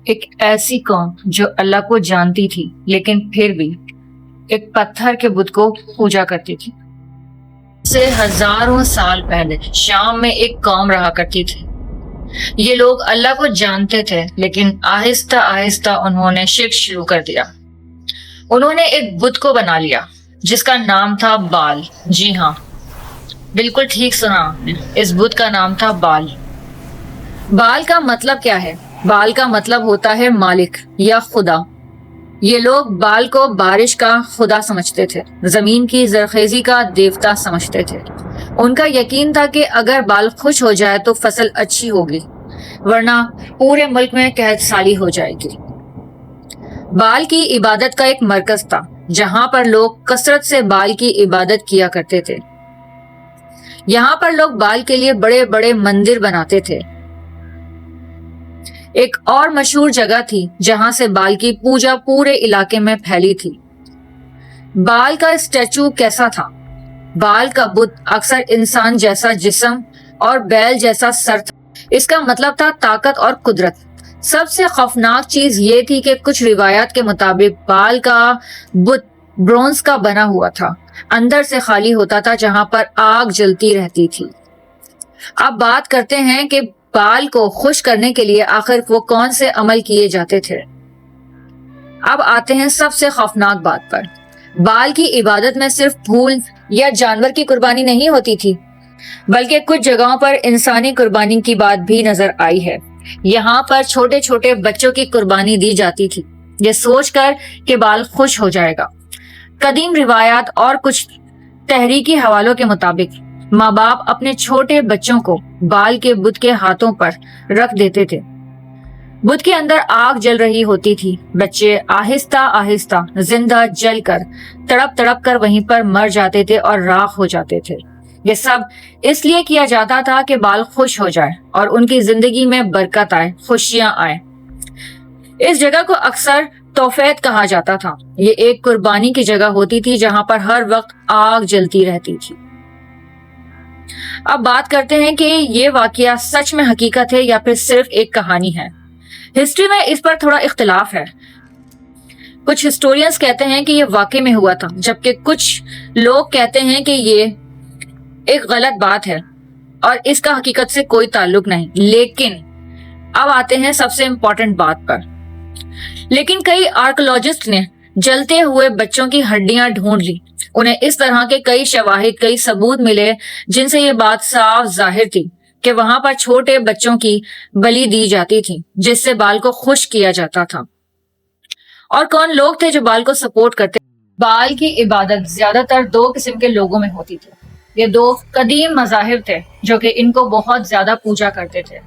ایک ایسی قوم جو اللہ کو جانتی تھی لیکن پھر بھی ایک پتھر کے بت کو پوجا کرتی تھی۔ سے ہزاروں سال پہلے شام میں ایک قوم رہا کرتی تھی۔ یہ لوگ اللہ کو جانتے تھے لیکن آہستہ آہستہ انہوں نے شرک شروع کر دیا۔ انہوں نے ایک بت کو بنا لیا جس کا نام تھا بال۔ جی ہاں، بالکل ٹھیک سنا آپ نے، اس بت کا نام تھا بال۔ بال کا مطلب کیا ہے؟ بال کا مطلب ہوتا ہے مالک یا خدا۔ یہ لوگ بال کو بارش کا خدا سمجھتے تھے، زمین کی زرخیزی کا دیوتا سمجھتے تھے۔ ان کا یقین تھا کہ اگر بال خوش ہو جائے تو فصل اچھی ہوگی، ورنہ پورے ملک میں قحط سالی ہو جائے گی۔ بال کی عبادت کا ایک مرکز تھا جہاں پر لوگ کثرت سے بال کی عبادت کیا کرتے تھے۔ یہاں پر لوگ بال کے لیے بڑے بڑے مندر بناتے تھے۔ ایک اور مشہور جگہ تھی جہاں سے بال کی پوجا پورے علاقے میں پھیلی تھی۔ بال کا اسٹیچو کیسا تھا؟ بال کا بت اکثر انسان جیسا جسم اور بیل جیسا سر تھا۔ اس کا مطلب تھا طاقت اور قدرت۔ سب سے خوفناک چیز یہ تھی کہ کچھ روایات کے مطابق بال کا بت برونز کا بنا ہوا تھا، اندر سے خالی ہوتا تھا جہاں پر آگ جلتی رہتی تھی۔ اب بات کرتے ہیں کہ بال کو خوش کرنے کے لیے آخر وہ کون سے عمل کیے جاتے تھے۔ اب آتے ہیں سب سے خوفناک بات پر۔ بال کی عبادت میں صرف پھول یا جانور کی قربانی نہیں ہوتی تھی، بلکہ کچھ جگہوں پر انسانی قربانی کی بات بھی نظر آئی ہے۔ یہاں پر چھوٹے چھوٹے بچوں کی قربانی دی جاتی تھی، یہ سوچ کر کہ بال خوش ہو جائے گا۔ قدیم روایات اور کچھ تحریکی حوالوں کے مطابق ماں باپ اپنے چھوٹے بچوں کو بال کے بت کے ہاتھوں پر رکھ دیتے تھے۔ بت کے اندر آگ جل رہی ہوتی تھی، بچے آہستہ آہستہ زندہ جل کر تڑپ تڑپ کر وہیں پر مر جاتے تھے اور راکھ ہو جاتے تھے۔ یہ سب اس لیے کیا جاتا تھا کہ بال خوش ہو جائے اور ان کی زندگی میں برکت آئے، خوشیاں آئے۔ اس جگہ کو اکثر توفیت کہا جاتا تھا۔ یہ ایک قربانی کی جگہ ہوتی تھی جہاں پر ہر وقت آگ جلتی رہتی تھی۔ اب بات کرتے ہیں کہ یہ واقعہ سچ میں حقیقت ہے یا پھر صرف ایک کہانی ہے۔ ہسٹری میں اس پر تھوڑا اختلاف ہے۔ کچھ ہسٹورینز کہتے ہیں کہ یہ واقعے میں ہوا تھا، جبکہ کچھ لوگ کہتے ہیں کہ یہ ایک غلط بات ہے اور اس کا حقیقت سے کوئی تعلق نہیں۔ لیکن اب آتے ہیں سب سے امپورٹنٹ بات پر۔ لیکن کئی آرکیولوجسٹ نے جلتے ہوئے بچوں کی ہڈیاں ڈھونڈ لی۔ انہیں اس طرح کے کئی شواہد، کئی ثبوت ملے جن سے یہ بات صاف ظاہر تھی کہ وہاں پر چھوٹے بچوں کی بلی دی جاتی تھی جس سے بال کو خوش کیا جاتا تھا۔ اور کون لوگ تھے جو بال کو سپورٹ کرتے؟ بال کی عبادت زیادہ تر دو قسم کے لوگوں میں ہوتی تھی۔ یہ دو قدیم مذاہب تھے جو کہ ان کو بہت زیادہ پوجا کرتے تھے۔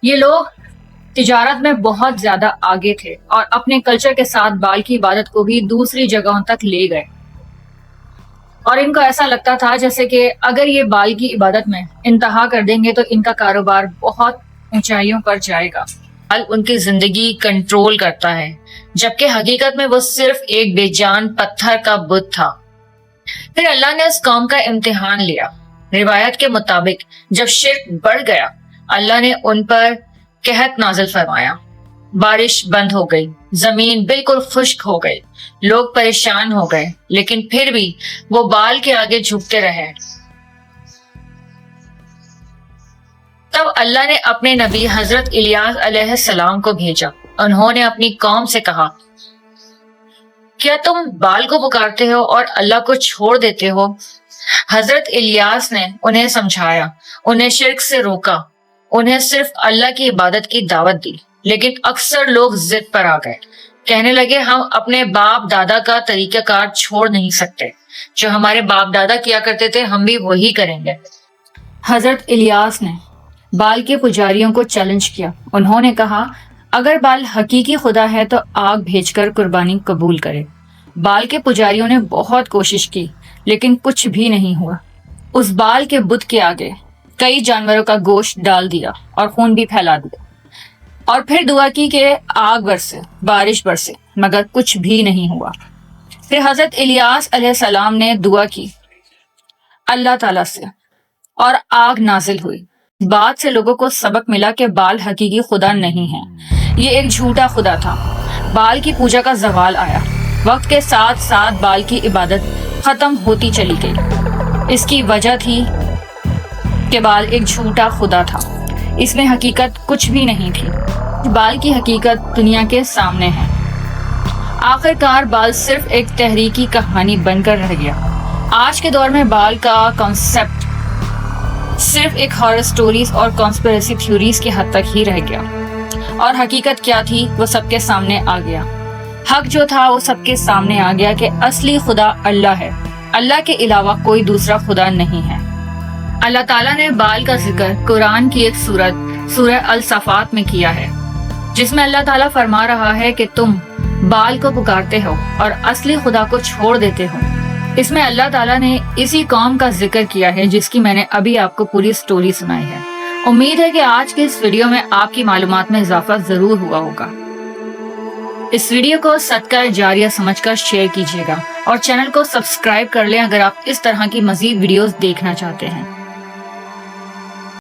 یہ لوگ تجارت میں بہت زیادہ آگے تھے اور اپنے کلچر کے ساتھ بال کی عبادت کو بھی دوسری جگہوں تک لے گئے، اور ان کو ایسا لگتا تھا جیسے کہ اگر یہ بال کی عبادت میں انتہا کر دیں گے تو ان کا کاروبار بہت اونچائیوں پر جائے گا۔ بال ان کی زندگی کنٹرول کرتا ہے، جبکہ حقیقت میں وہ صرف ایک بے جان پتھر کا بت تھا۔ پھر اللہ نے اس قوم کا امتحان لیا۔ روایت کے مطابق جب شرک بڑھ گیا، اللہ نے ان پر قحط نازل فرمایا، بارش بند ہو گئی، زمین بالکل خشک ہو گئی، لوگ پریشان ہو گئے، لیکن پھر بھی وہ بال کے آگے جھکتے رہے۔ تب اللہ نے اپنے نبی حضرت الیاس علیہ السلام کو بھیجا۔ انہوں نے اپنی قوم سے کہا، کیا تم بال کو پکارتے ہو اور اللہ کو چھوڑ دیتے ہو؟ حضرت الیاس نے انہیں سمجھایا، انہیں شرک سے روکا، انہیں صرف اللہ کی عبادت کی دعوت دی۔ لیکن اکثر لوگ ضد پر آ گئے، کہنے لگے ہم اپنے باپ دادا کا طریقہ کار چھوڑ نہیں سکتے، جو ہمارے باپ دادا کیا کرتے تھے ہم بھی وہی کریں گے۔ حضرت الیاس نے بال کے پجاریوں کو چیلنج کیا۔ انہوں نے کہا اگر بال حقیقی خدا ہے تو آگ بھیج کر قربانی قبول کرے۔ بال کے پجاریوں نے بہت کوشش کی لیکن کچھ بھی نہیں ہوا۔ اس بال کے بت کے آگے کئی جانوروں کا گوشت ڈال دیا اور خون بھی پھیلا دیا، اور پھر دعا کی کہ آگ برسے، بارش برسے، مگر کچھ بھی نہیں ہوا۔ پھر حضرت الیاس علیہ السلام نے دعا کی اللہ تعالیٰ سے اور آگ نازل ہوئی۔ بات سے لوگوں کو سبق ملا کہ بال حقیقی خدا نہیں ہے، یہ ایک جھوٹا خدا تھا۔ بال کی پوجا کا زوال آیا۔ وقت کے ساتھ ساتھ بال کی عبادت ختم ہوتی چلی گئی۔ اس کی وجہ تھی کہ بال ایک جھوٹا خدا تھا، اس میں حقیقت کچھ بھی نہیں تھی۔ بال کی حقیقت دنیا کے سامنے ہے۔ آخر کار بال صرف ایک تحریکی کہانی بن کر رہ گیا۔ آج کے دور میں بال کا کانسیپٹ صرف ایک ہارر سٹوریز اور کانسپیریسی تھیوریز کی حد تک ہی رہ گیا، اور حقیقت کیا تھی وہ سب کے سامنے آ گیا۔ حق جو تھا وہ سب کے سامنے آ گیا کہ اصلی خدا اللہ ہے، اللہ کے علاوہ کوئی دوسرا خدا نہیں ہے۔ اللہ تعالیٰ نے بال کا ذکر قرآن کی ایک سورت سورہ الصافات میں کیا ہے، جس میں اللہ تعالیٰ فرما رہا ہے کہ تم بال کو پکارتے ہو اور اصلی خدا کو چھوڑ دیتے ہو۔ اس میں اللہ تعالیٰ نے اسی قوم کا ذکر کیا ہے جس کی میں نے ابھی آپ کو پوری سٹوری سنائی ہے۔ امید ہے کہ آج کے اس ویڈیو میں آپ کی معلومات میں اضافہ ضرور ہوا ہوگا۔ اس ویڈیو کو صدقہ جاریہ سمجھ کر شیئر کیجیے گا اور چینل کو سبسکرائب کر لیں اگر آپ اس طرح کی مزید ویڈیوز دیکھنا چاہتے ہیں۔